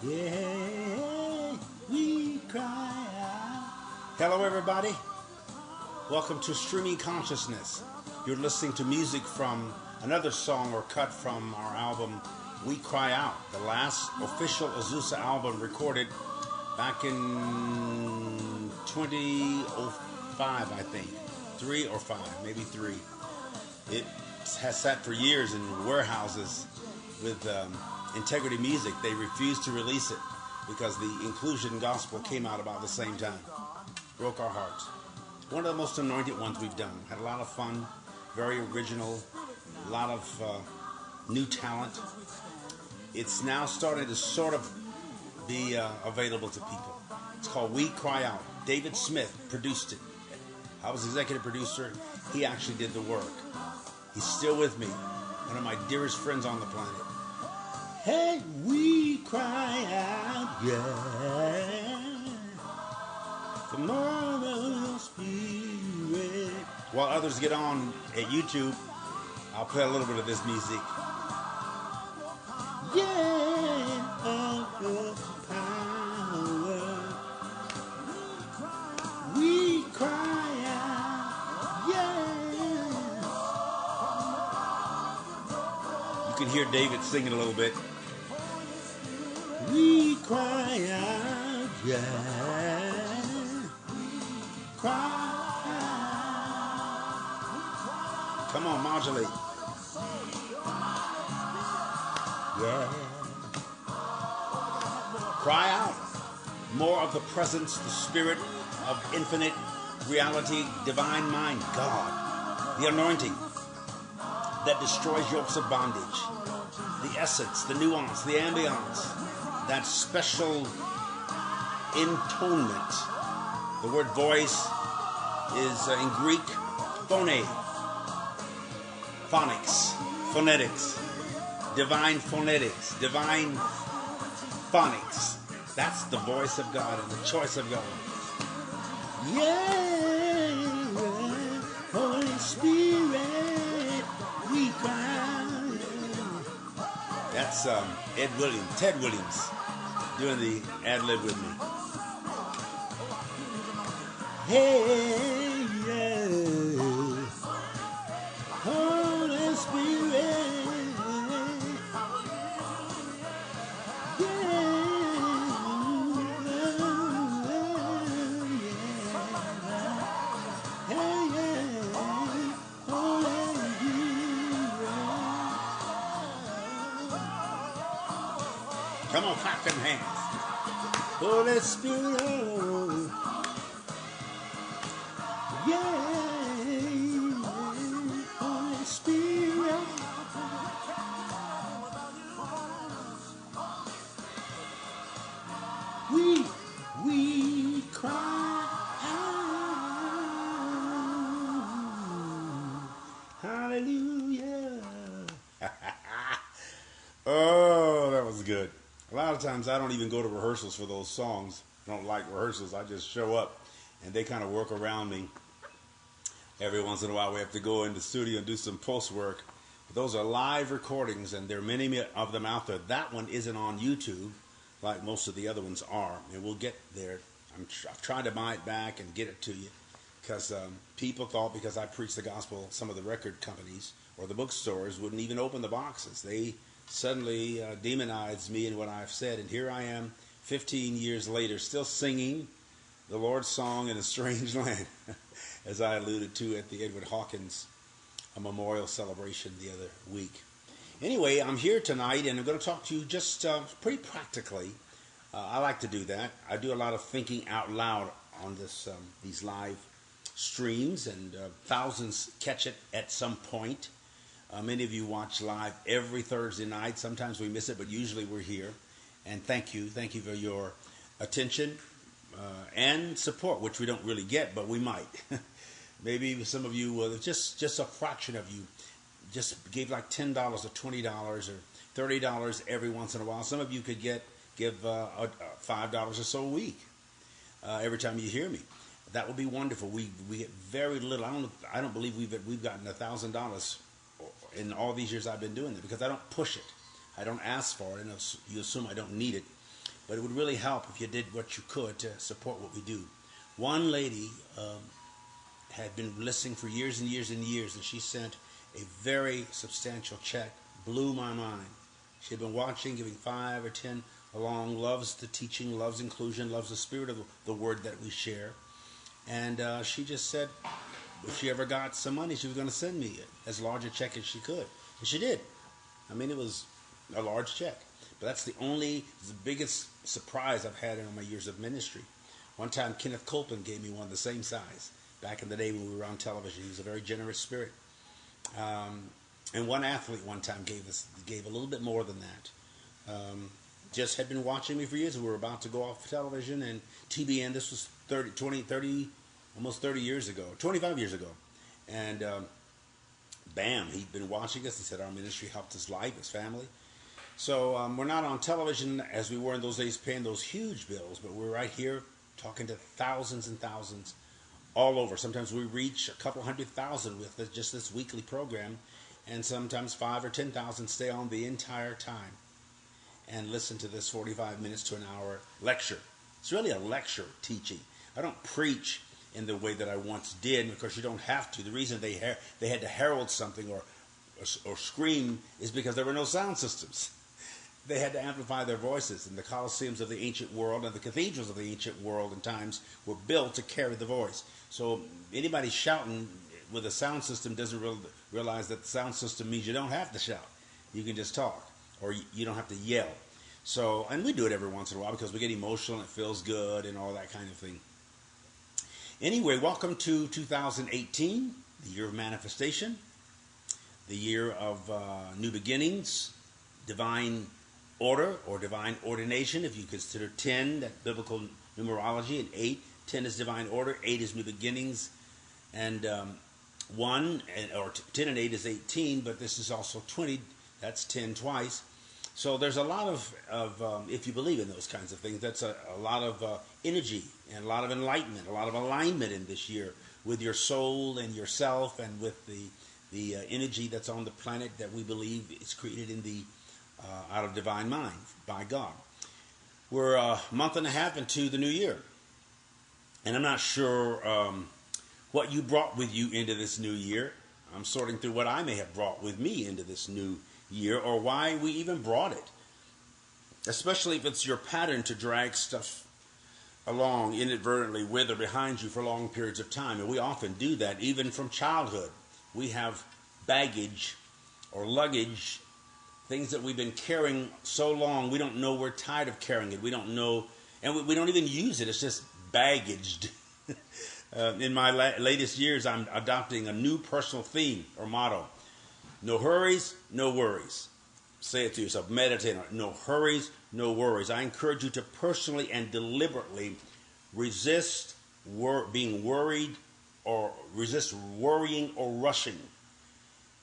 Yeah, we cry out. Hello, everybody. Welcome to Streaming Consciousness. You're listening to music from another song or cut from our album, We Cry Out, the last official Azusa album recorded back in 2005, I think. 3 or 5, maybe 3. It has sat for years in warehouses with Integrity Music. They refused to release it because the Inclusion Gospel came out about the same time. Broke our hearts. One of the most anointed ones we've done. Had a lot of fun, very original, a lot of new talent. It's now starting to sort of be available to people. It's called We Cry Out. David Smith produced it. I was executive producer. He actually did the work. He's still with me. One of my dearest friends on the planet. Hey, we cry out, yeah, for more of your spirit. While others get on at YouTube, I'll play a little bit of this music. Yeah, of your power. We cry out, yeah. You can hear David singing a little bit. We cry out, yeah. Cry out. Come on, modulate. Yeah. Cry out. More of the presence, the spirit of infinite reality, divine mind, God. The anointing that destroys yokes of bondage. The essence, the nuance, the ambience. That special intonement. The word voice is in Greek, phone, phonics, phonetics, divine phonetics, divine phonics. That's the voice of God and the choice of God. Yeah, Holy Spirit, we cry. That's Ted Williams, doing the ad-lib with me. Hey, yeah, Holy Spirit, come on, clap them hands. Holy Spirit, yeah, Holy Spirit. We cry out. Hallelujah. Oh, that was good. A lot of times I don't even go to rehearsals for those songs. I don't like rehearsals. I just show up and they kind of work around me. Every once in a while we have to go in the studio and do some post work. But those are live recordings and there are many of them out there. That one isn't on YouTube like most of the other ones are. And we'll get there. I've tried to buy it back and get it to you because people thought because I preached the gospel, some of the record companies or the bookstores wouldn't even open the boxes. They suddenly demonized me and what I've said, and here I am 15 years later still singing the Lord's song in a strange land, as I alluded to at the Edward Hawkins memorial celebration the other week. Anyway, I'm here tonight and I'm going to talk to you just pretty practically. I like to do that. I do a lot of thinking out loud on these live streams, and thousands catch it at some point. Many of you watch live every Thursday night. Sometimes we miss it, but usually we're here. And thank you for your attention and support, which we don't really get, but we might. Maybe some of you, just a fraction of you, just gave like $10 or $20 or $30 every once in a while. Some of you could give $5 or so a week every time you hear me. That would be wonderful. We get very little. I don't believe we've gotten $1,000 in all these years I've been doing it because I don't push it. I don't ask for it, and you assume I don't need it. but it would really help if you did what you could to support what we do. One lady had been listening for years and years and years, and she sent a very substantial check. Blew my mind. She had been watching, giving 5 or 10 along, loves the teaching, loves inclusion, loves the spirit of the word that we share. And she just said if she ever got some money, she was going to send me as large a check as she could. And she did. I mean, it was a large check. But that's the biggest surprise I've had in my years of ministry. One time, Kenneth Copeland gave me one the same size back in the day when we were on television. He was a very generous spirit. And one athlete one time gave a little bit more than that. Just had been watching me for years. We were about to go off television, and TBN, this was 30, almost 30 years ago, 25 years ago. And bam, he'd been watching us. He said our ministry helped his life, his family. So we're not on television as we were in those days paying those huge bills, but we're right here talking to thousands and thousands all over. Sometimes we reach a couple 100,000 with just this weekly program, and sometimes 5 or 10,000 stay on the entire time and listen to this 45 minutes to an hour lecture. It's really a lecture teaching. I don't preach in the way that I once did, because you don't have to. The reason they had to herald something or scream is because there were no sound systems. They had to amplify their voices, and the coliseums of the ancient world and the cathedrals of the ancient world in times were built to carry the voice. So anybody shouting with a sound system doesn't realize that the sound system means you don't have to shout. You can just talk, or you don't have to yell. So, and we do it every once in a while because we get emotional and it feels good and all that kind of thing. Anyway, welcome to 2018, the year of manifestation, the year of new beginnings, divine order or divine ordination. If you consider 10, that biblical numerology, and 8, 10 is divine order, 8 is new beginnings, and 10 and 8 is 18, but this is also 20, that's 10 twice. So there's a lot of if you believe in those kinds of things, that's a lot of energy and a lot of enlightenment, a lot of alignment in this year with your soul and yourself, and with the energy that's on the planet that we believe is created in the out of divine mind by God. We're a month and a half into the new year, and I'm not sure what you brought with you into this new year. I'm sorting through what I may have brought with me into this new year, or why we even brought it, especially if it's your pattern to drag stuff along inadvertently with or behind you for long periods of time. And we often do that even from childhood. We have baggage or luggage, things that we've been carrying so long we don't know we're tired of carrying it. We don't know, and we don't even use it. It's just baggaged. In my latest years, I'm adopting a new personal theme or motto. No hurries, no worries. Say it to yourself. Meditate on it. No hurries, no worries. I encourage you to personally and deliberately resist being worried, or resist worrying or rushing.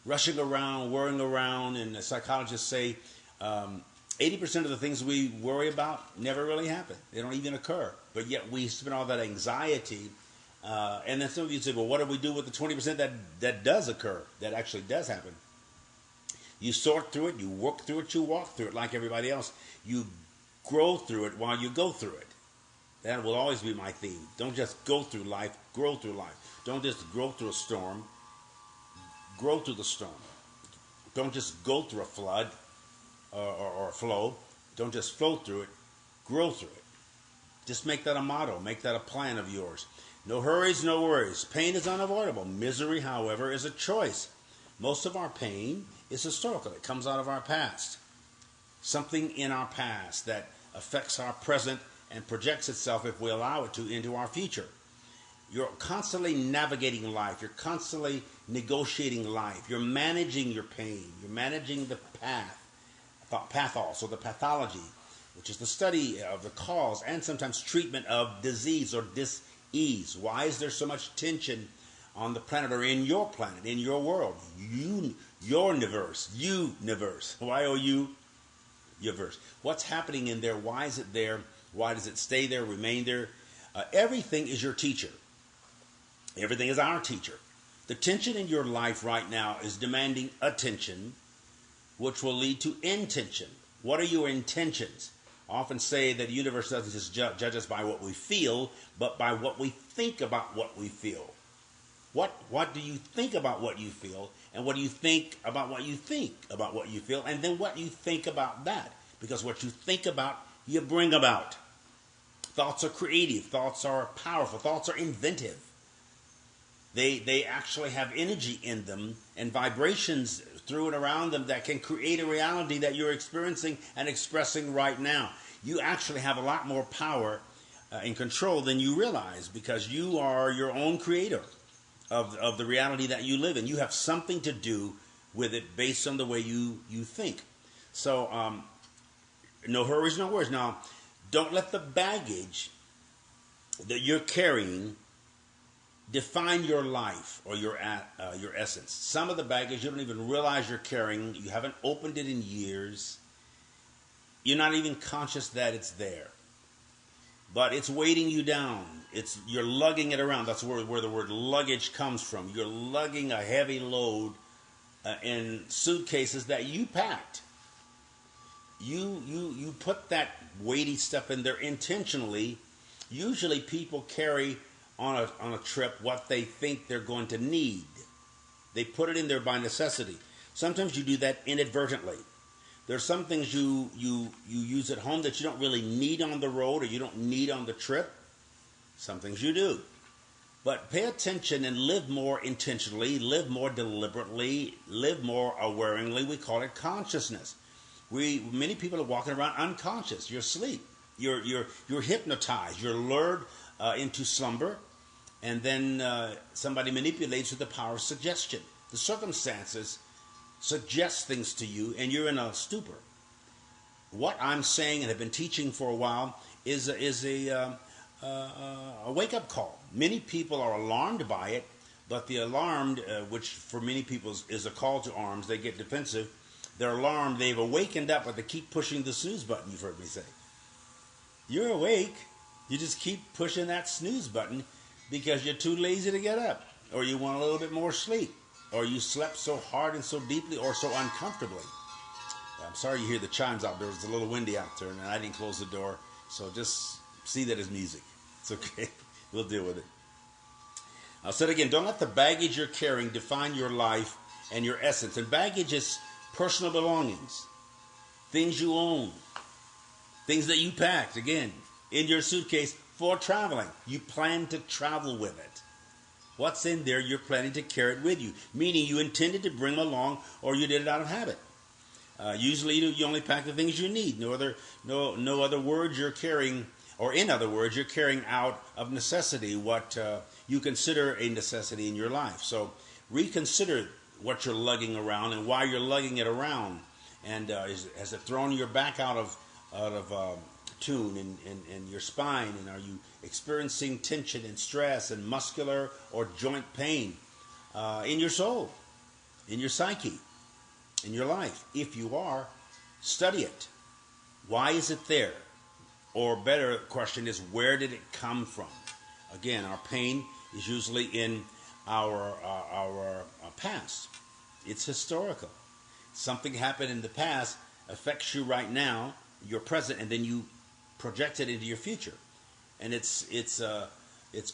Rushing around, worrying around, and the psychologists say 80% of the things we worry about never really happen. They don't even occur. But yet we spend all that anxiety. And then some of you say, well, what do we do with the 20% that does occur, that actually does happen? You sort through it, you work through it, you walk through it like everybody else. You grow through it while you go through it. That will always be my theme. Don't just go through life, grow through life. Don't just grow through a storm, grow through the storm. Don't just go through a flood or a flow. Don't just flow through it, grow through it. Just make that a motto, make that a plan of yours. No hurries, no worries. Pain is unavoidable. Misery, however, is a choice. Most of our pain is historical. It comes out of our past. Something in our past that affects our present and projects itself, if we allow it to, into our future. You're constantly navigating life. You're constantly negotiating life. You're managing your pain. You're managing the pathos, or the pathology, which is the study of the cause and sometimes treatment of disease or dis-ease. Why is there so much tension on the planet, or in your planet, in your world? Your universe. Y-O-U, your verse. What's happening in there? Why is it there? Why does it stay there, remain there? Everything is your teacher. Everything is our teacher. The tension in your life right now is demanding attention, which will lead to intention. What are your intentions? often say that the universe doesn't just judge us by what we feel, but by what we think about what we feel. What do you think about what you feel, and what do you think about what you think about what you feel, and then what you think about that? Because what you think about, you bring about. Thoughts are creative. Thoughts are powerful. Thoughts are inventive. They actually have energy in them and vibrations through and around them that can create a reality that you're experiencing and expressing right now. You actually have a lot more power and control than you realize, because you are your own creator of the reality that you live in. You have something to do with it based on the way you think. So no hurries, no worries. Now, don't let the baggage that you're carrying define your life or your essence. Some of the baggage you don't even realize you're carrying. You haven't opened it in years. You're not even conscious that it's there. But it's weighting you down. You're lugging it around. That's where the word luggage comes from. You're lugging a heavy load in suitcases that you packed. You put that weighty stuff in there intentionally. Usually people carry on a trip what they think they're going to need. They put it in there by necessity. Sometimes you do that inadvertently. There's some things you use at home that you don't really need on the road, or you don't need on the trip. Some things you do. But pay attention and live more intentionally, live more deliberately, live more awareingly. We call it consciousness. Many people are walking around unconscious. You're asleep. You're hypnotized. You're lured into slumber, and then somebody manipulates with the power of suggestion. The circumstances suggest things to you, and you're in a stupor. What I'm saying, and have been teaching for a while, is a wake-up call. Many people are alarmed by it, but the alarmed, which for many people is a call to arms, they get defensive. They're alarmed. They've awakened up, but they keep pushing the snooze button. You've heard me say. You're awake. You just keep pushing that snooze button because you're too lazy to get up, or you want a little bit more sleep, or you slept so hard and so deeply or so uncomfortably. I'm sorry you hear the chimes out there. It's a little windy out there, and I didn't close the door, so just see that as music. It's okay. We'll deal with it. I'll say it again. Don't let the baggage you're carrying define your life and your essence. And baggage is personal belongings, things you own, things that you packed, again, in your suitcase for traveling. You plan to travel with it. What's in there, you're planning to carry it with you, meaning you intended to bring them along, or you did it out of habit. Usually you only pack the things you need. No other words you're carrying, or in other words, you're carrying out of necessity what you consider a necessity in your life. So reconsider what you're lugging around and why you're lugging it around. And has it thrown your back out of tune in your spine? And are you experiencing tension and stress and muscular or joint pain in your soul, in your psyche, in your life? If you are, study it. Why is it there? Or better question is, where did it come from? Again, our pain is usually in our past. It's historical. Something happened in the past affects you right now, your present, and then you project it into your future. And it's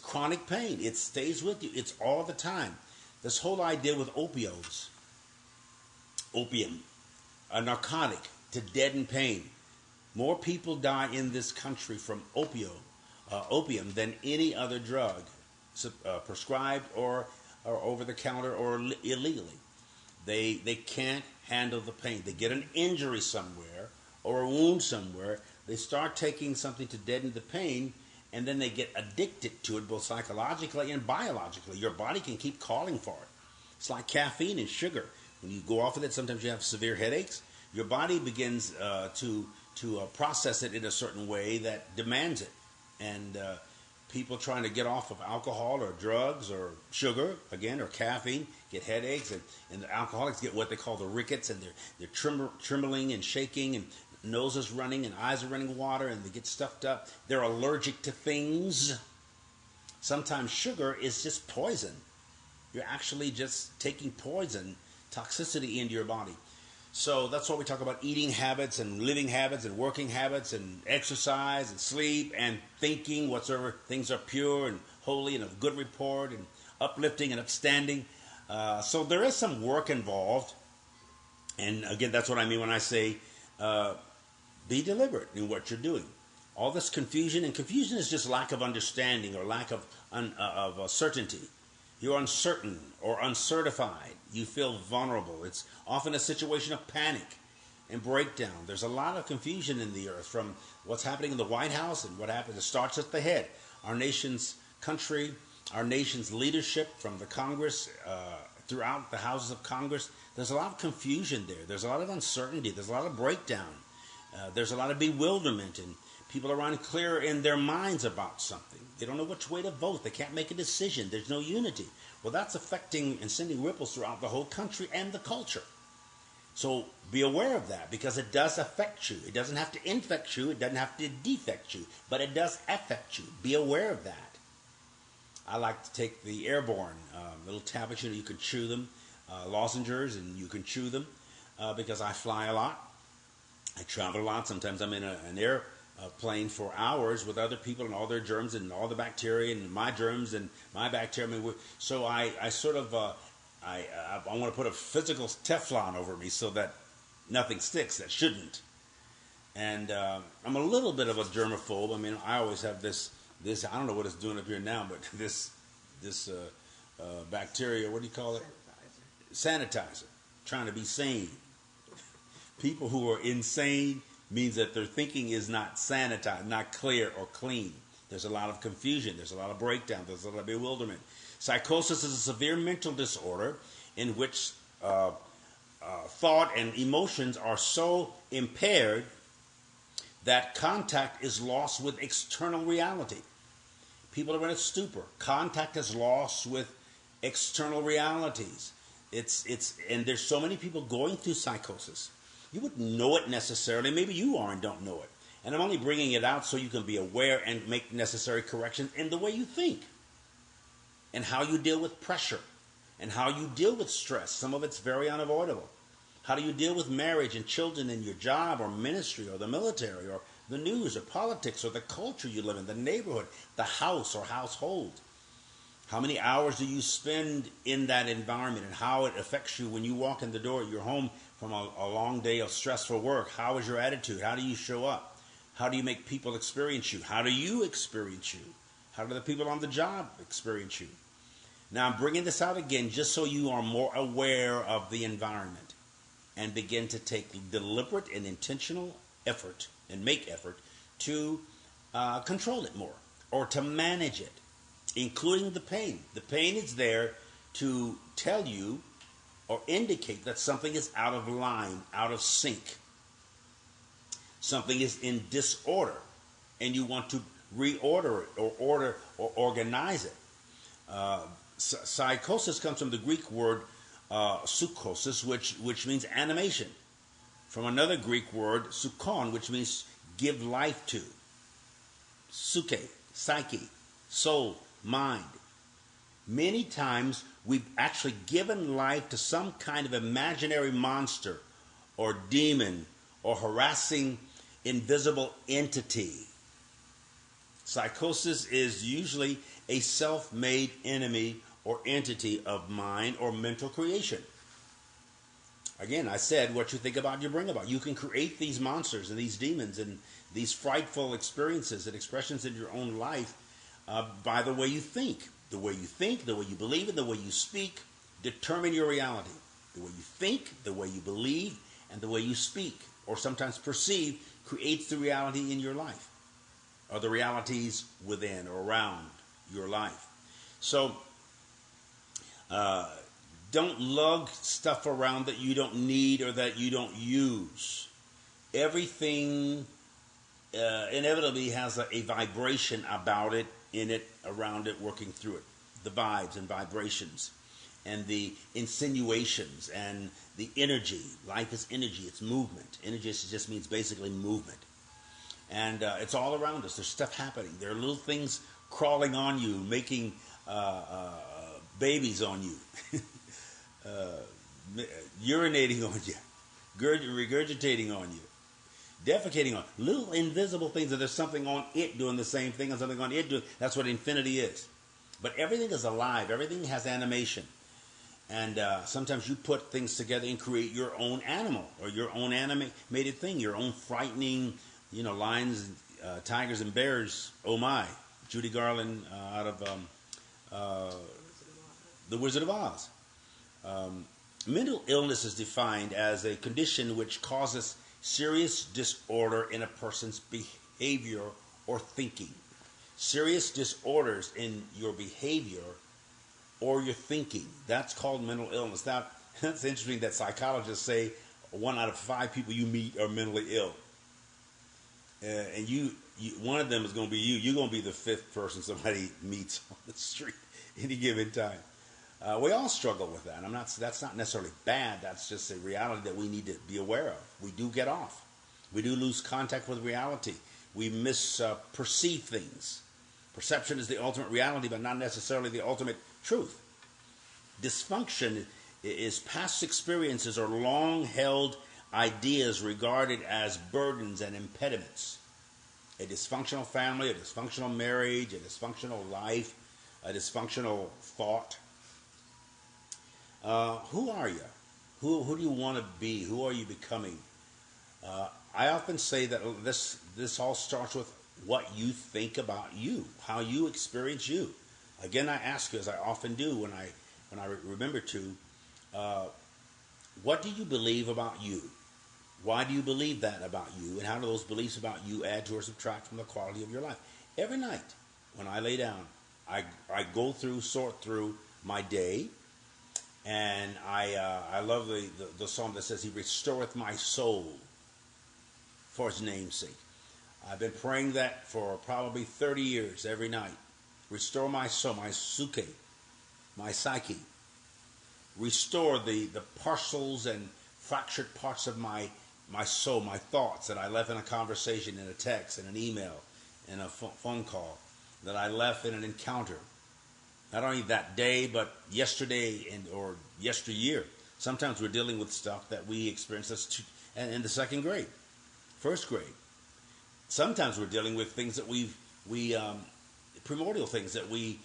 chronic pain. It stays with you. It's all the time. This whole idea with opioids, opium, a narcotic to deaden pain. More people die in this country from opium than any other drug, prescribed or over the counter or illegally. They can't handle the pain. They get an injury somewhere or a wound somewhere. They start taking something to deaden the pain, and then they get addicted to it, both psychologically and biologically. Your body can keep calling for it. It's like caffeine and sugar. When you go off of it, sometimes you have severe headaches. Your body begins to process it in a certain way that demands it. And people trying to get off of alcohol or drugs or sugar, again, or caffeine, get headaches. And the alcoholics get what they call the rickets, and they're trembling and shaking, and noses running and eyes are running water, and they get stuffed up. They're allergic to things. Sometimes sugar is just poison. You're actually just taking poison, toxicity into your body. So that's why we talk about eating habits and living habits and working habits and exercise and sleep and thinking whatsoever things are pure and holy and of good report and uplifting and upstanding. So there is some work involved. And again, that's what I mean when I say be deliberate in what you're doing. All this confusion, and confusion is just lack of understanding or lack of certainty. You're uncertain or uncertified. You feel vulnerable. It's often a situation of panic and breakdown. There's a lot of confusion in the earth, from what's happening in the White House and what happens. It starts at the head. Our nation's country, our nation's leadership, from the Congress, throughout the houses of Congress. There's a lot of confusion there. There's a lot of uncertainty. There's a lot of breakdown. There's a lot of bewilderment, and people are unclear in their minds about something. They don't know which way to vote. They can't make a decision. There's no unity. Well, that's affecting and sending ripples throughout the whole country and the culture. So be aware of that, because it does affect you. It doesn't have to infect you. It doesn't have to defect you, but it does affect you. Be aware of that. I like to take the airborne little tablets. You can chew them, lozenges, and you can chew them because I fly a lot. I travel a lot. Sometimes I'm in an airplane for hours with other people and all their germs and all the bacteria and my germs and my bacteria. So I sort of I want to put a physical Teflon over me so that nothing sticks that shouldn't. And I'm a little bit of a germaphobe. I mean, I always have this I don't know what it's doing up here now, but this bacteria, what do you call it? Sanitizer. Trying to be sane. People who are insane means that their thinking is not sanitized, not clear or clean. There's a lot of confusion. There's a lot of breakdown. There's a lot of bewilderment. Psychosis is a severe mental disorder in which thought and emotions are so impaired that contact is lost with external reality. People are in a stupor. Contact is lost with external realities. And there's so many people going through psychosis. You wouldn't know it necessarily. Maybe you are and don't know it. And I'm only bringing it out so you can be aware and make necessary corrections in the way you think and how you deal with pressure and how you deal with stress. Some of it's very unavoidable. How do you deal with marriage and children and your job or ministry or the military or the news or politics or the culture you live in, the neighborhood, the house or household? How many hours do you spend in that environment, and how it affects you when you walk in the door at your home from a long day of stressful work? How is your attitude? How do you show up? How do you make people experience you? How do you experience you? How do the people on the job experience you? Now, I'm bringing this out again just so you are more aware of the environment and begin to take deliberate and intentional effort and make effort to control it more or to manage it, including the pain. The pain is there to tell you or indicate that something is out of line, out of sync. Something is in disorder, and you want to reorder it or order or organize it. Psychosis comes from the Greek word psychosis, which means animation, from another Greek word psychon, which means give life to. Psyche, soul, mind. Many times we've actually given life to some kind of imaginary monster or demon or harassing invisible entity. Psychosis is usually a self-made enemy or entity of mind or mental creation. Again, I said what you think about, you bring about. You can create these monsters and these demons and these frightful experiences and expressions in your own life by the way you think. The way you think, the way you believe, and the way you speak determine your reality. The way you think, the way you believe, and the way you speak, or sometimes perceive, creates the reality in your life, or the realities within or around your life. So, don't lug stuff around that you don't need or that you don't use. Everything inevitably has a vibration about it, in it, around it, working through it. The vibes and vibrations and the insinuations and the energy. Life is energy. It's movement. Energy just means basically movement. And it's all around us. There's stuff happening. There are little things crawling on you, making babies on you, urinating on you. regurgitating on you, defecating on little invisible things, that there's something on it doing the same thing and something on it doing. That's what infinity is. But everything is alive. Everything has animation. And sometimes you put things together and create your own animal or your own animated thing, your own frightening, lions, tigers, and bears. Oh my. Judy Garland out of The Wizard of Oz. Mental illness is defined as a condition which causes serious disorder in a person's behavior or thinking. Serious disorders in your behavior or your thinking. That's called mental illness. Now, that's interesting that psychologists say 1 out of 5 people you meet are mentally ill. And you one of them is going to be you. You're going to be the 5th person somebody meets on the street any given time. We all struggle with that. That's not necessarily bad. That's just a reality that we need to be aware of. We do get off. We do lose contact with reality. We misperceive things. Perception is the ultimate reality, but not necessarily the ultimate truth. Dysfunction is past experiences or long-held ideas regarded as burdens and impediments. A dysfunctional family, a dysfunctional marriage, a dysfunctional life, a dysfunctional thought. Who are you? Who do you want to be? Who are you becoming? I often say that this all starts with what you think about you, how you experience you. Again, I ask you, as I often do when I remember to, what do you believe about you? Why do you believe that about you? And how do those beliefs about you add to or subtract from the quality of your life? Every night when I lay down, I sort through my day. And I love the psalm that says, He restoreth my soul for His name's sake. I've been praying that for probably 30 years every night. Restore my soul, my suke, my psyche. Restore the parcels and fractured parts of my soul, my thoughts that I left in a conversation, in a text, in an email, in a phone call, that I left in an encounter. Not only that day, but yesterday or yesteryear. Sometimes we're dealing with stuff that we experienced in the 2nd grade, 1st grade. Sometimes we're dealing with things that primordial things that we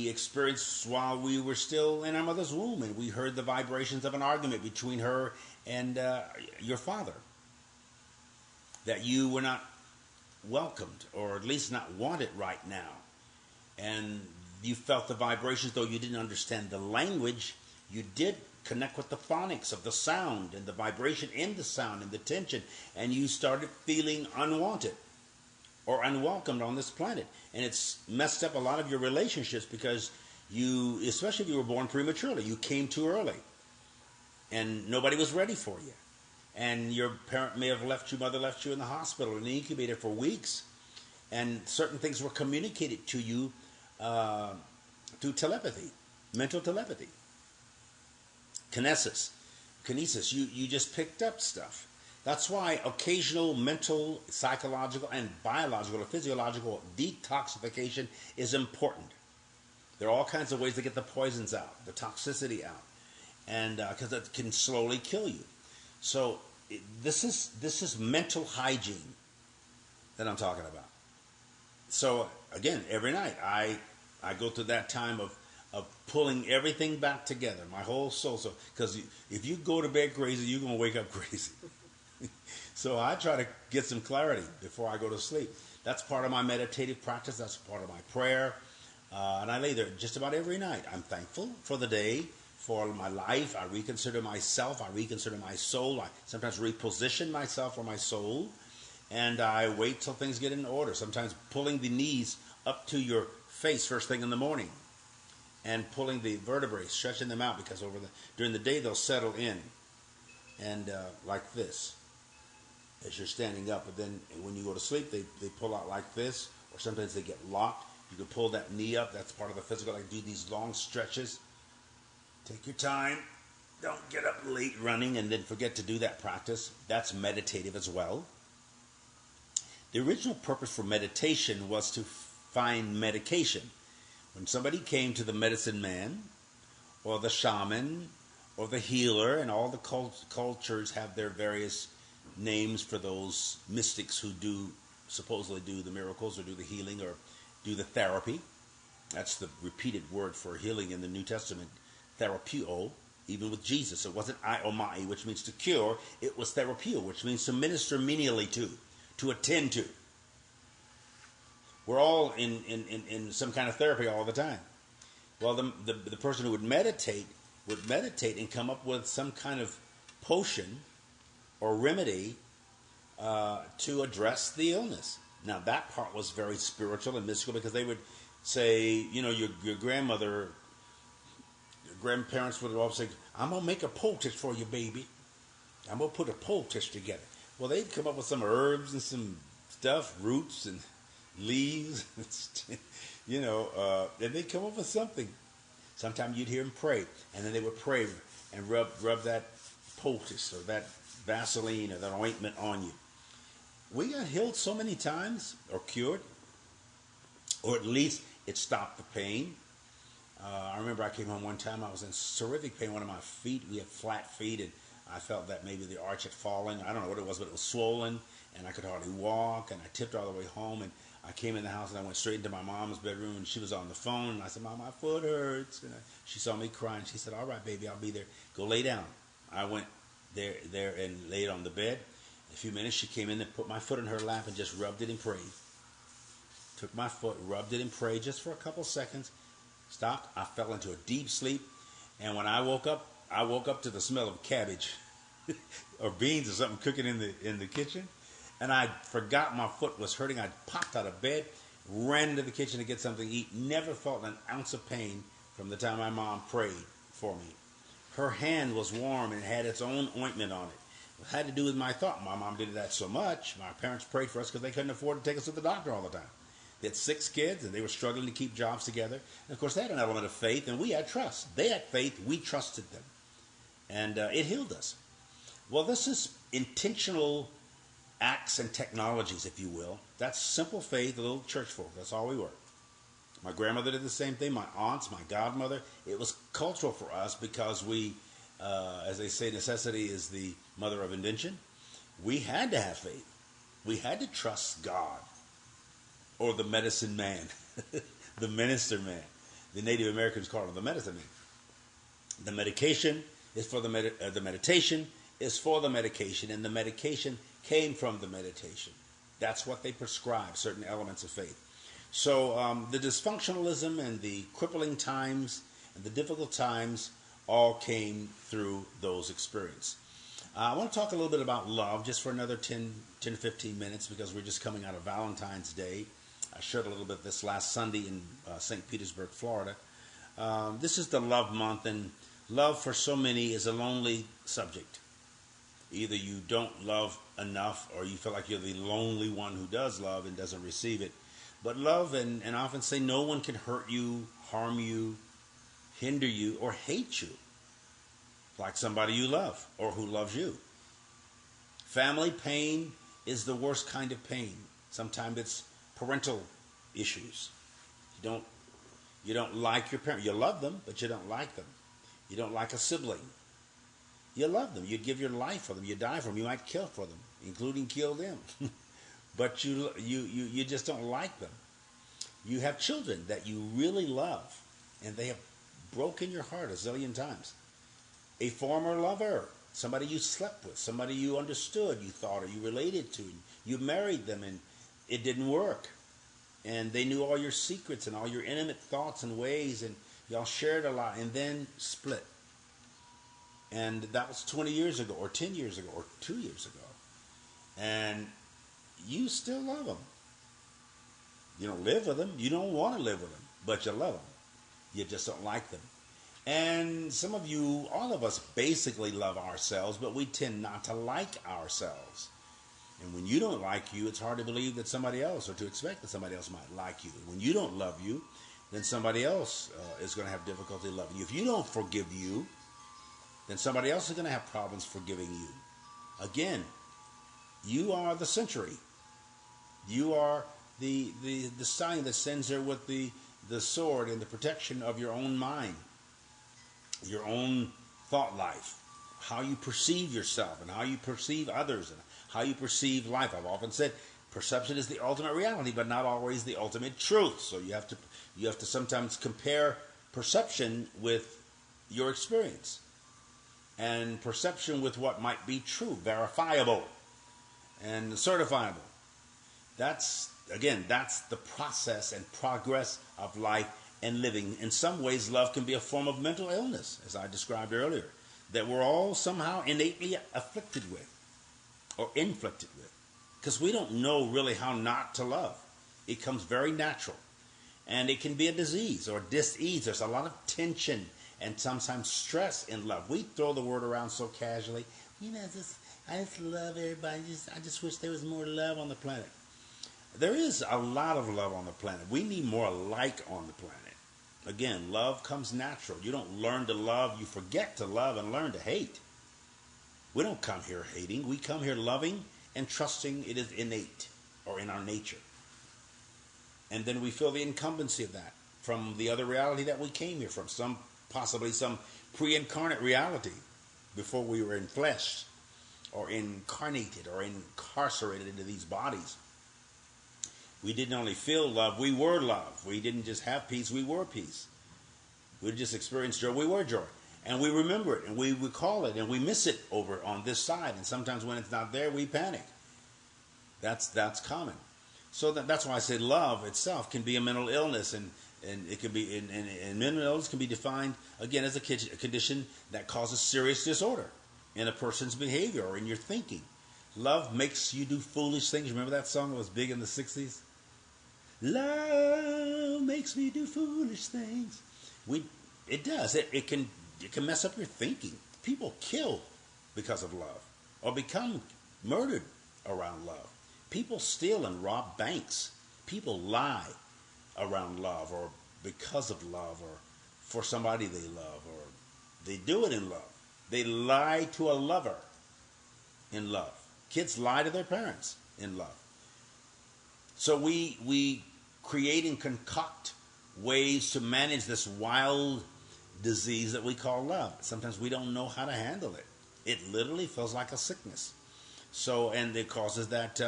experienced while we were still in our mother's womb, and we heard the vibrations of an argument between her and your father. That you were not welcomed, or at least not wanted right now. And you felt the vibrations, though you didn't understand the language. You did connect with the phonics of the sound and the vibration in the sound and the tension, and you started feeling unwanted or unwelcomed on this planet. And it's messed up a lot of your relationships because you, especially if you were born prematurely, you came too early and nobody was ready for you. And your parent may have left you, mother left you in the hospital and incubated for weeks, and certain things were communicated to you through telepathy, mental telepathy, kinesis. You just picked up stuff. That's why occasional mental, psychological, and biological or physiological detoxification is important. There are all kinds of ways to get the poisons out, the toxicity out, and because it can slowly kill you. So this is mental hygiene that I'm talking about. So again, every night I go through that time of pulling everything back together, my whole soul. So because if you go to bed crazy, you're going to wake up crazy. So I try to get some clarity before I go to sleep. That's part of my meditative practice. That's part of my prayer. And I lay there just about every night. I'm thankful for the day, for my life. I reconsider myself. I reconsider my soul. I sometimes reposition myself or my soul. And I wait till things get in order. Sometimes pulling the knees up to your face first thing in the morning. And pulling the vertebrae, stretching them out, because during the day they'll settle in. And like this, as you're standing up. But then when you go to sleep, they pull out like this. Or sometimes they get locked. You can pull that knee up. That's part of the physical. Like do these long stretches. Take your time. Don't get up late running and then forget to do that practice. That's meditative as well. The original purpose for meditation was to find medication. When somebody came to the medicine man or the shaman or the healer, and all the cultures have their various names for those mystics who supposedly do the miracles or do the healing or do the therapy. That's the repeated word for healing in the New Testament, therapeuo. Even with Jesus, it wasn't iomai, which means to cure. It was therapeuo, which means to minister menially to attend to. We're all in some kind of therapy all the time. Well, the person who would meditate and come up with some kind of potion or remedy to address the illness. Now, that part was very spiritual and mystical, because they would say, your grandmother, your grandparents would always say, I'm going to make a poultice for you, baby. I'm going to put a poultice together. Well, they'd come up with some herbs and some stuff, roots and leaves, and they'd come up with something. Sometimes you'd hear them pray, and then they would pray and rub that poultice or that Vaseline or that ointment on you. We got healed so many times, or cured, or at least it stopped the pain. I remember I came home one time, I was in terrific pain. One of my feet, we had flat feet, and I felt that maybe the arch had fallen. I don't know what it was, but it was swollen, and I could hardly walk, and I tipped all the way home, and I came in the house, and I went straight into my mom's bedroom, and she was on the phone, and I said, Mom, my foot hurts. And she saw me crying. She said, all right, baby, I'll be there. Go lay down. I went there and laid on the bed. In a few minutes, she came in and put my foot in her lap and just rubbed it and prayed. Took my foot, rubbed it and prayed just for a couple seconds. Stopped. I fell into a deep sleep. And when I woke up to the smell of cabbage or beans or something cooking in the kitchen. And I forgot my foot was hurting. I popped out of bed, ran into the kitchen to get something to eat. Never felt an ounce of pain from the time my mom prayed for me. Her hand was warm and had its own ointment on it. It had to do with my thought. My mom did that so much. My parents prayed for us because they couldn't afford to take us to the doctor all the time. They had 6 kids, and they were struggling to keep jobs together. And, of course, they had an element of faith, and we had trust. They had faith. We trusted them. And it healed us. Well, this is intentional acts and technologies, if you will. That's simple faith, a little church folk. That's all we were. My grandmother did the same thing. My aunts, my godmother. It was cultural for us because we, as they say, necessity is the mother of invention. We had to have faith. We had to trust God. Or the medicine man, the minister man. The Native Americans called him the medicine man. The medication is for the meditation is for the medication, and the medication came from the meditation. That's what they prescribe, certain elements of faith. So the dysfunctionalism and the crippling times and the difficult times all came through those experiences. I want to talk a little bit about love just for another 10 to 15 minutes, because we're just coming out of Valentine's Day. I shared a little bit this last Sunday in St. Petersburg, Florida. This is the love month, and love for so many is a lonely subject. Either you don't love enough, or you feel like you're the lonely one who does love and doesn't receive it. But love, and I often say, no one can hurt you, harm you, hinder you, or hate you like somebody you love or who loves you. Family pain is the worst kind of pain. Sometimes it's parental issues. You don't like your parent. You love them, but you don't like them. You don't like a sibling. You love them. You'd give your life for them. You die for them. You might kill for them, including kill them. But you just don't like them. You have children that you really love, and they have broken your heart a zillion times. A former lover, somebody you slept with, somebody you understood, you thought, or you related to. You married them, and it didn't work. And they knew all your secrets and all your intimate thoughts and ways, and y'all shared a lot, and then split. And that was 20 years ago, or 10 years ago, or 2 years ago. And you still love them. You don't live with them. You don't want to live with them, but you love them. You just don't like them. And some of you, all of us basically love ourselves, but we tend not to like ourselves. And when you don't like you, it's hard to believe that somebody else, or to expect that somebody else might like you. When you don't love you, then somebody else is going to have difficulty loving you. If you don't forgive you, then somebody else is going to have problems forgiving you. Again, you are the century. You are the sign that stands there with the sword and the protection of your own mind, your own thought life, how you perceive yourself and how you perceive others and how you perceive life. I've often said perception is the ultimate reality, but not always the ultimate truth. So you have to sometimes compare perception with your experience, and perception with what might be true, verifiable, and certifiable. That's the process and progress of life and living. In some ways, love can be a form of mental illness, as I described earlier, that we're all somehow innately afflicted with or inflicted with, because we don't know really how not to love. It comes very natural, and it can be a disease or dis-ease. There's a lot of tension and sometimes stress in love. We throw the word around so casually. I just love everybody. I just wish there was more love on the planet. There is a lot of love on the planet. We need more alike on the planet. Again, love comes natural. You don't learn to love. You forget to love and learn to hate. We don't come here hating. We come here loving and trusting it is innate or in our nature. And then we feel the incumbency of that from the other reality that we came here from, possibly some pre-incarnate reality before we were in flesh or incarnated or incarcerated into these bodies. We didn't only feel love, we were love. We didn't just have peace, we were peace. We just experienced joy, we were joy. And we remember it, and we recall it, and we miss it over on this side. And sometimes when it's not there, we panic. That's common. So that's why I say love itself can be a mental illness, and it can be, and mental illness can be defined, again, as a condition that causes serious disorder in a person's behavior or in your thinking. Love makes you do foolish things. Remember that song that was big in the 60s? Love makes me do foolish things. It does. It can mess up your thinking. People kill because of love or become murdered around love. People steal and rob banks. People lie around love or because of love or for somebody they love, or they do it in love. They lie to a lover in love. Kids lie to their parents in love. So we create and concoct ways to manage this wild disease that we call love. Sometimes we don't know how to handle it. It literally feels like a sickness. So, and it causes that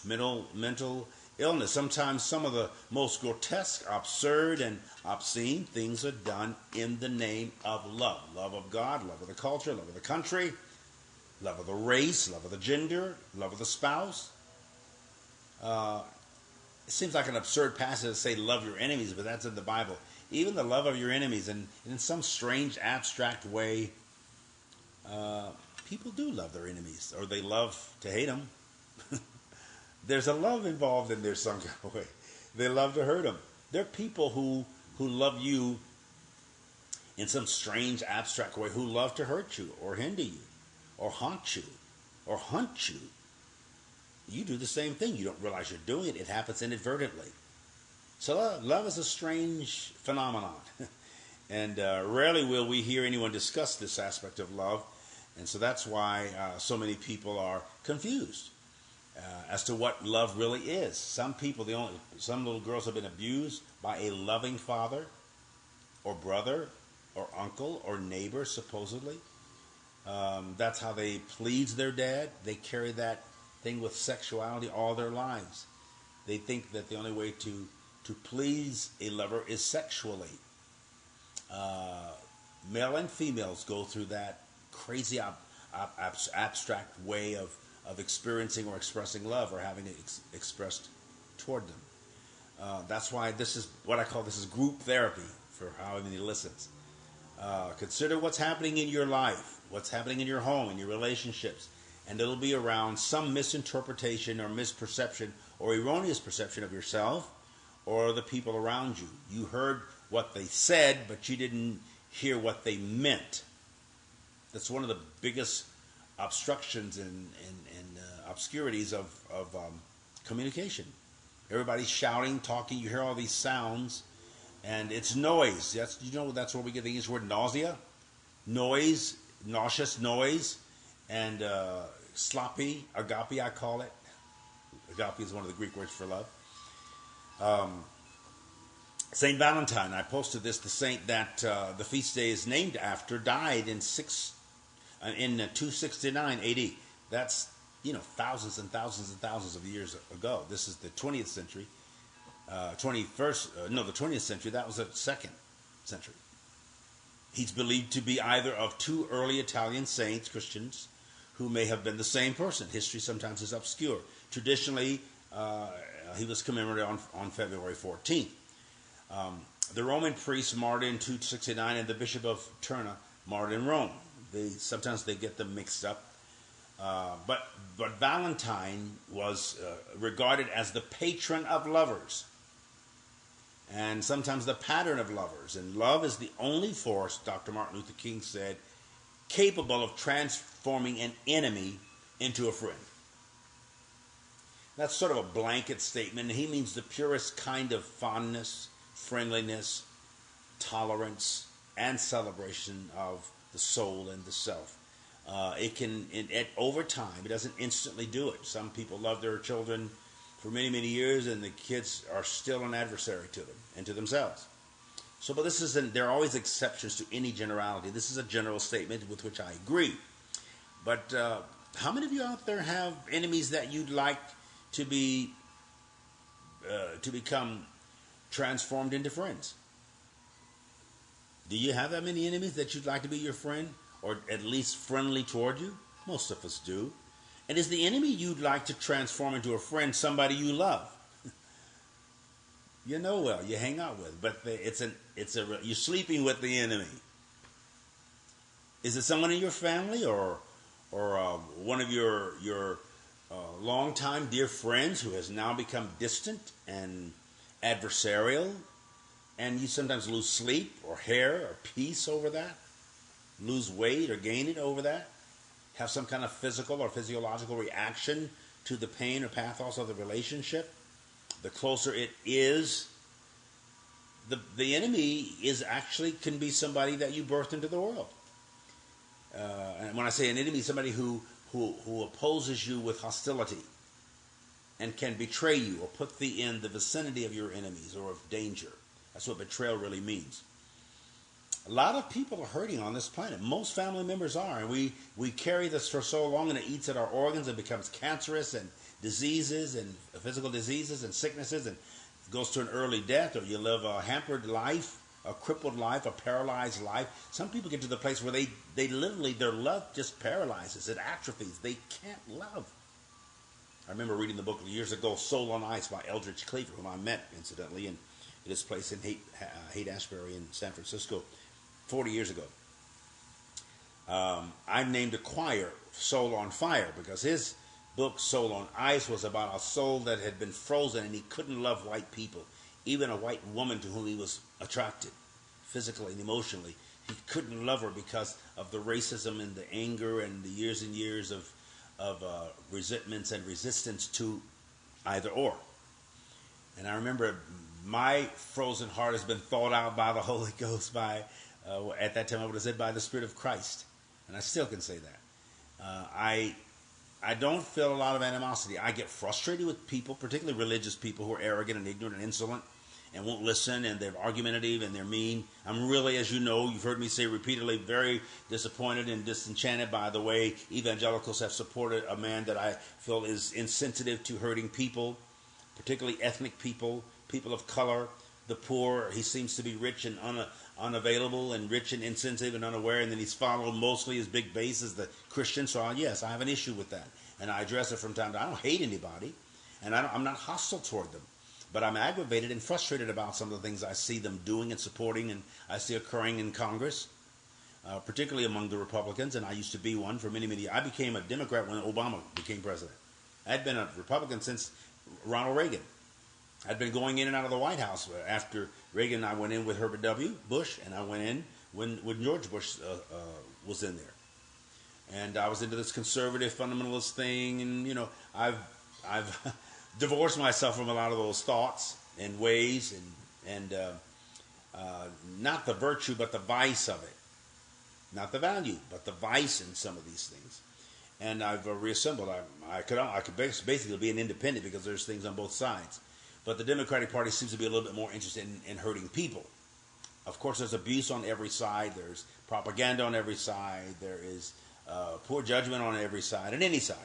mental illness. Sometimes some of the most grotesque, absurd, and obscene things are done in the name of love. Love of God, love of the culture, love of the country, love of the race, love of the gender, love of the spouse. It seems like an absurd passage to say love your enemies, but that's in the Bible. Even the love of your enemies, and in some strange, abstract way, people do love their enemies, or they love to hate them. There's a love involved in there some kind of way. They love to hurt them. There are people who love you in some strange, abstract way, who love to hurt you, or hinder you, or haunt you, or hunt you. You do the same thing. You don't realize you're doing it. It happens inadvertently. So love is a strange phenomenon. And rarely will we hear anyone discuss this aspect of love. And so that's why so many people are confused as to what love really is. Some little girls have been abused by a loving father or brother or uncle or neighbor, supposedly. That's how they please their dad. They carry that thing with sexuality all their lives. They think that the only way to please a lover is sexually. Male and females go through that crazy abstract way of experiencing or expressing love or having it expressed toward them. That's why this is what I call group therapy for however many listens. Consider what's happening in your life, what's happening in your home, in your relationships, and it'll be around some misinterpretation or misperception or erroneous perception of yourself or the people around you. You heard what they said, but you didn't hear what they meant. That's one of the biggest obstructions and obscurities of communication. Everybody's shouting, talking. You hear all these sounds, and it's noise. That's where we get the English word nausea. Noise, nauseous noise, and sloppy, agape I call it. Agape is one of the Greek words for love. Saint Valentine, I posted this, the saint that the feast day is named after, died in in 269 AD. That's, thousands and thousands and thousands of years ago. This is the 20th century. The 20th century. That was the 2nd century. He's believed to be either of two early Italian saints, Christians, who may have been the same person. History sometimes is obscure. Traditionally, he was commemorated on February 14th. The Roman priest martyred in 269 and the Bishop of Turna martyred in Rome. Sometimes they get them mixed up. But Valentine was regarded as the patron of lovers, and sometimes the pattern of lovers. And love is the only force, Dr. Martin Luther King said, capable of transforming an enemy into a friend. That's sort of a blanket statement. He means the purest kind of fondness, friendliness, tolerance, and celebration of the soul and the self. Over time, it doesn't instantly do it. Some people love their children for many, many years, and the kids are still an adversary to them and to themselves. But there are always exceptions to any generality. This is a general statement with which I agree. But how many of you out there have enemies that you'd like to become transformed into friends? Do you have that many enemies that you'd like to be your friend, or at least friendly toward you? Most of us do. And is the enemy you'd like to transform into a friend somebody you love? You hang out with, but you're sleeping with the enemy. Is it someone in your family or one of your longtime dear friends who has now become distant and adversarial, and you sometimes lose sleep or hair or peace over that, lose weight or gain it over that, have some kind of physical or physiological reaction to the pain or pathos of the relationship? The closer it is, the enemy can be somebody that you birthed into the world. And when I say an enemy, somebody who opposes you with hostility and can betray you or put thee in the vicinity of your enemies or of danger. That's what betrayal really means. A lot of people are hurting on this planet. Most family members are. And we carry this for so long, and it eats at our organs and becomes cancerous, and diseases and physical diseases and sicknesses, and goes to an early death, or you live a hampered life, a crippled life, a paralyzed life. Some people get to the place where they literally, their love just paralyzes. It atrophies. They can't love. I remember reading the book years ago, Soul on Ice by Eldridge Cleaver, whom I met, incidentally, in this place in Haight-Ashbury in San Francisco 40 years ago. I named a choir Soul on Fire because his book, Soul on Ice, was about a soul that had been frozen, and he couldn't love white people, even a white woman to whom he was attracted physically and emotionally. He couldn't love her because of the racism and the anger and the years and years of resentments and resistance to either or. And I remember my frozen heart has been thawed out by the Holy Ghost, at that time I would have said by the Spirit of Christ. And I still can say that. I don't feel a lot of animosity. I get frustrated with people, particularly religious people who are arrogant and ignorant and insolent and won't listen, and they're argumentative and they're mean. I'm really, as you know, you've heard me say repeatedly, very disappointed and disenchanted by the way evangelicals have supported a man that I feel is insensitive to hurting people, particularly ethnic people, people of color, the poor. He seems to be rich and unavailable, and rich and insensitive and unaware, and then he's followed mostly his big base as the Christian. So yes, I have an issue with that, and I address it from time to time. I don't hate anybody, and I'm not hostile toward them, but I'm aggravated and frustrated about some of the things I see them doing and supporting, and I see occurring in Congress, particularly among the Republicans, and I used to be one for many, many years. I became a Democrat when Obama became president. I'd been a Republican since Ronald Reagan. I'd been going in and out of the White House. After Reagan, I went in with Herbert W. Bush, and I went in when George Bush was in there. And I was into this conservative fundamentalist thing, and I've divorced myself from a lot of those thoughts and ways, and not the virtue but the vice of it, not the value but the vice in some of these things. And I've reassembled. I could basically be an independent because there's things on both sides. But the Democratic Party seems to be a little bit more interested in hurting people. Of course, there's abuse on every side. There's propaganda on every side. There is poor judgment on every side, and any side.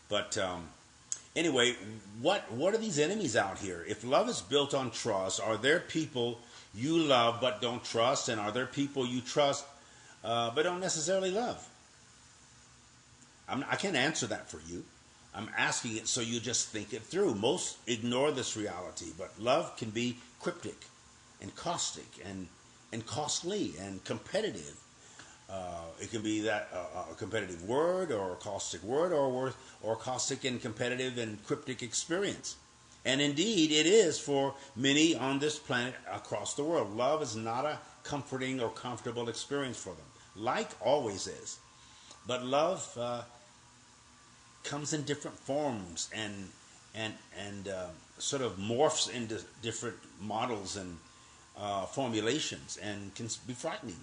But anyway, what are these enemies out here? If love is built on trust, are there people you love but don't trust? And are there people you trust but don't necessarily love? I can't answer that for you. I'm asking it so you just think it through. Most ignore this reality, but love can be cryptic and caustic and costly and competitive. It can be that a competitive word or a caustic word or caustic and competitive and cryptic experience. And indeed, it is for many on this planet across the world. Love is not a comforting or comfortable experience for them. Like always is. But love comes in different forms and sort of morphs into different models and formulations and can be frightening.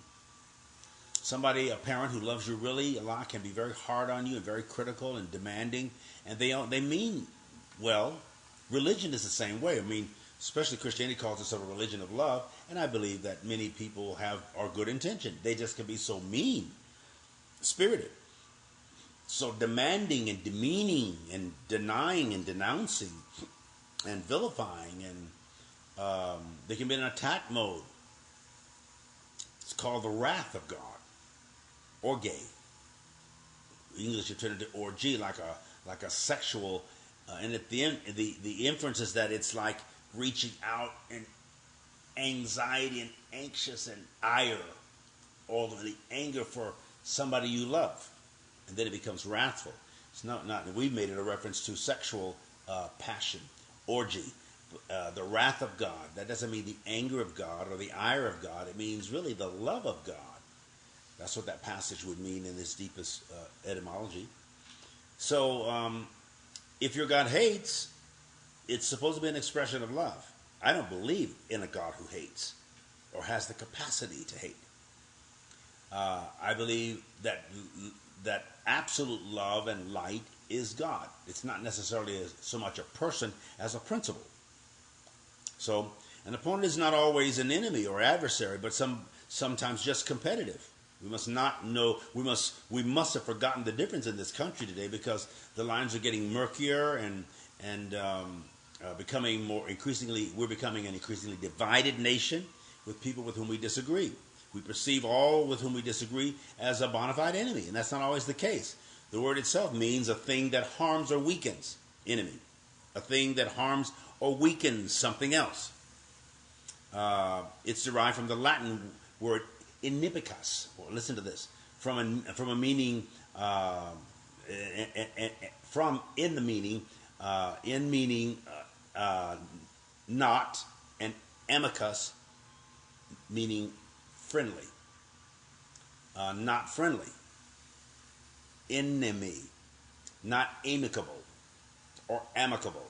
Somebody, a parent who loves you really a lot, can be very hard on you and very critical and demanding, and they mean well. Religion is the same way. I mean, especially Christianity calls itself a religion of love, and I believe that many people are good intention. They just can be so mean-spirited, so demanding and demeaning and denying and denouncing and vilifying, and they can be in an attack mode. It's called the wrath of God. Or gay. English you turn it to orgy, like a sexual, and at the end, the inference is that it's like reaching out and anxiety and anxious and ire, all of the anger for somebody you love, and then it becomes wrathful. It's not. We've made it a reference to sexual passion, orgy, the wrath of God. That doesn't mean the anger of God or the ire of God. It means really the love of God. That's what that passage would mean in its deepest etymology. So, if your God hates, it's supposed to be an expression of love. I don't believe in a God who hates or has the capacity to hate. I believe that absolute love and light is God. It's not necessarily so much a person as a principle. So, an opponent is not always an enemy or adversary, but sometimes just competitive. We must not know. We must have forgotten the difference in this country today, because the lines are getting murkier and becoming more increasingly. We're becoming an increasingly divided nation with people with whom we disagree. We perceive all with whom we disagree as a bona fide enemy, and that's not always the case. The word itself means a thing that harms or weakens. Enemy, a thing that harms or weakens something else. It's derived from the Latin word inimicus. Well, listen to this. From a meaning not, and amicus meaning friendly. Not friendly. Enemy. Not amicable or amicable.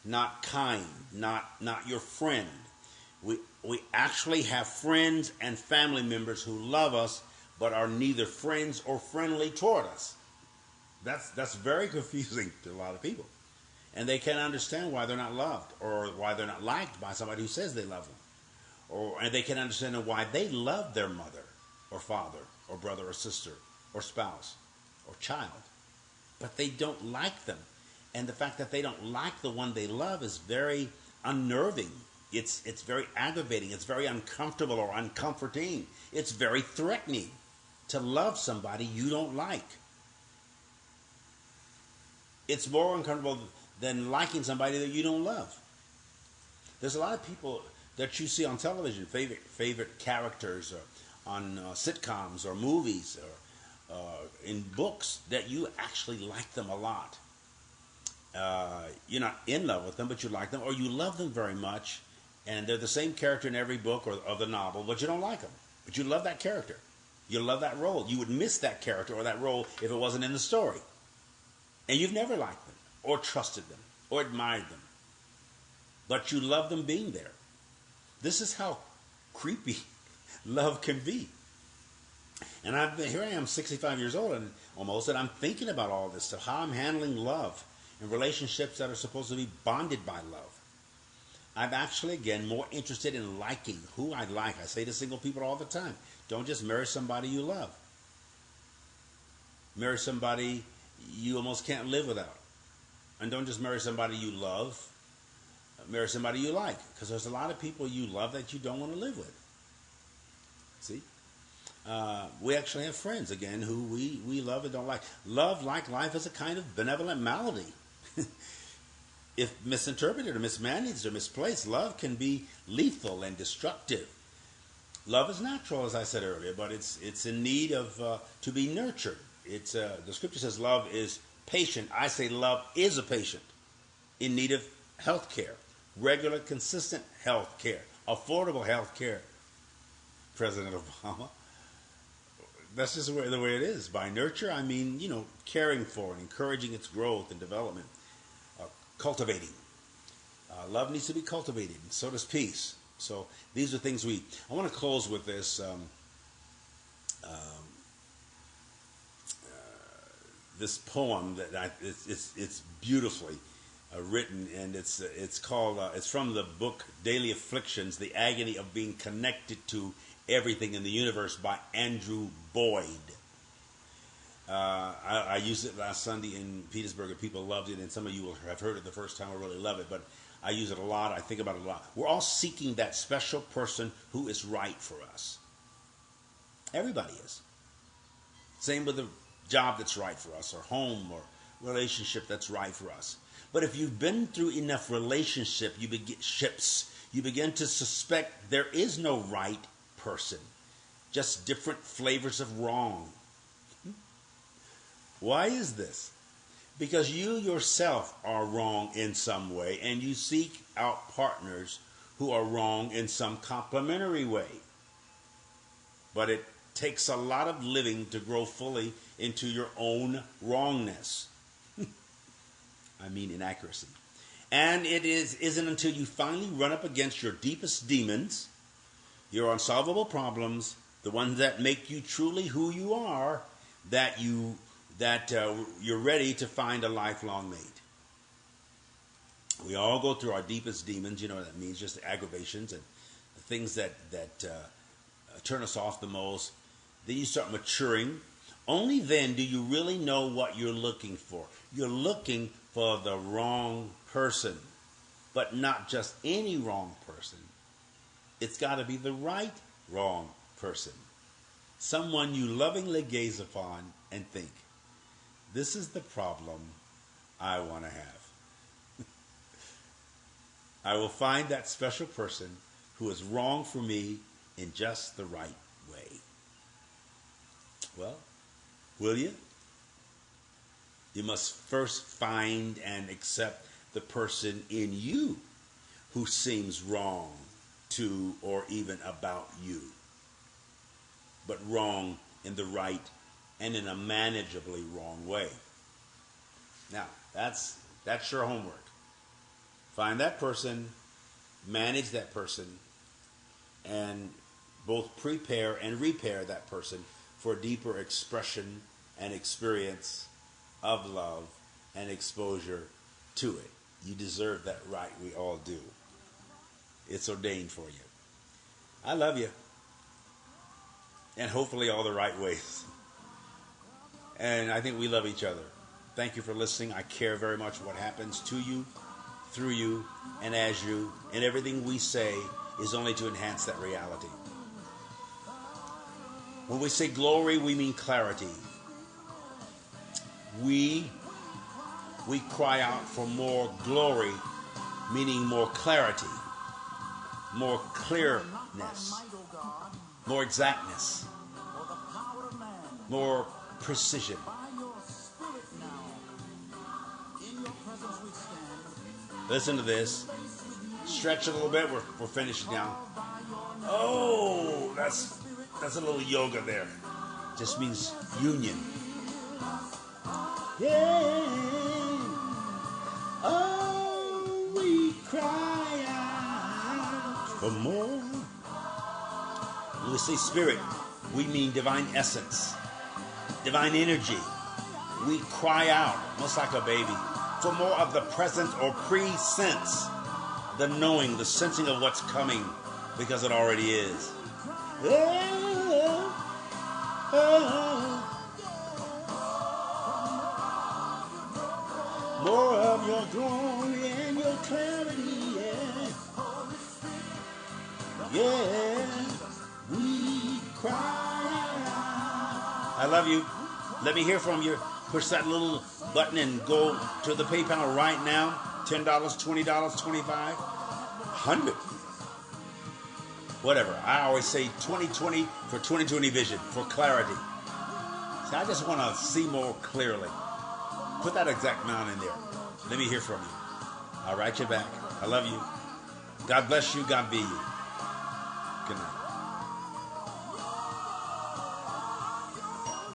Not kind. Not your friend. We actually have friends and family members who love us but are neither friends or friendly toward us. That's very confusing to a lot of people. And they can't understand why they're not loved or why they're not liked by somebody who says they love them. And they can't understand why they love their mother or father or brother or sister or spouse or child, but they don't like them. And the fact that they don't like the one they love is very unnerving. It's very aggravating. It's very uncomfortable or uncomforting. It's very threatening to love somebody you don't like. It's more uncomfortable than liking somebody that you don't love. There's a lot of people that you see on television, favorite characters, or on sitcoms or movies or in books, that you actually like them a lot. You're not in love with them, but you like them, or you love them very much. And they're the same character in every book or of the novel, but you don't like them. But you love that character. You love that role. You would miss that character or that role if it wasn't in the story. And you've never liked them or trusted them or admired them. But you love them being there. This is how creepy love can be. And here I am, 65 years old and almost, and I'm thinking about all this stuff, how I'm handling love in relationships that are supposed to be bonded by love. I'm actually, again, more interested in liking who I like. I say to single people all the time, don't just marry somebody you love. Marry somebody you almost can't live without. And don't just marry somebody you love. Marry somebody you like. Because there's a lot of people you love that you don't want to live with. See? We actually have friends, again, who we love and don't like. Love, like life, is a kind of benevolent malady. If misinterpreted or mismanaged or misplaced, love can be lethal and destructive. Love is natural, as I said earlier, but it's in need of to be nurtured. The scripture says love is patient. I say love is a patient in need of health care, regular, consistent health care, affordable health care. President Obama. That's just the way it is. By nurture, I mean, caring for and encouraging its growth and development, cultivating. Love needs to be cultivated, and so does peace. So these are things I want to close with this. This poem that it's beautifully written, and it's called. It's from the book Daily Afflictions: The Agony of Being Connected to Everything in the Universe by Andrew Boyd. I used it last Sunday in Petersburg, and people loved it, and some of you will have heard it the first time. I really love it, but I use it a lot. I think about it a lot. We're all seeking that special person who is right for us. Everybody is. Same with the job that's right for us, or home, or relationship that's right for us. But if you've been through enough relationships, you begin to suspect there is no right person, just different flavors of wrong. Why is this? Because you yourself are wrong in some way, and you seek out partners who are wrong in some complementary way. But it takes a lot of living to grow fully into your own wrongness. I mean inaccuracy. And it isn't until you finally run up against your deepest demons, your unsolvable problems, the ones that make you truly who you are, that you're ready to find a lifelong mate. We all go through our deepest demons. You know what that means, just the aggravations and the things that turn us off the most. Then you start maturing. Only then do you really know what you're looking for. You're looking for the wrong person, but not just any wrong person. It's got to be the right wrong person. Someone you lovingly gaze upon and think, this is the problem I want to have. I will find that special person who is wrong for me in just the right way. Well, will you? You must first find and accept the person in you who seems wrong to or even about you, but wrong in the right and in a manageably wrong way. Now, that's your homework. Find that person, manage that person, and both prepare and repair that person for deeper expression and experience of love and exposure to it. You deserve that right. We all do. It's ordained for you. I love you. And hopefully all the right ways. And I think we love each other. Thank you for listening. I care very much what happens to you, through you, and as you. And everything we say is only to enhance that reality. When we say glory, we mean clarity. We cry out for more glory, meaning more clarity, more clearness, more exactness, more precision. Listen to this. Stretch a little bit. We're finishing now. Oh, that's a little yoga there. Just means union. Yeah. Oh, we cry out for more. When we say spirit, we mean divine essence, divine energy. We cry out, almost like a baby, for more of the present or pre-sense, the knowing, the sensing of what's coming, because it already is. Oh, oh, More of your glory and your clarity, yeah. Yeah, we cry out. I love you. Let me hear from you. Push that little button and go to the PayPal right now. $10, $20, $25, $100. Whatever. I always say 2020 for 2020 vision, for clarity. See, I just want to see more clearly. Put that exact amount in there. Let me hear from you. I'll write you back. I love you. God bless you. God be you. Good night.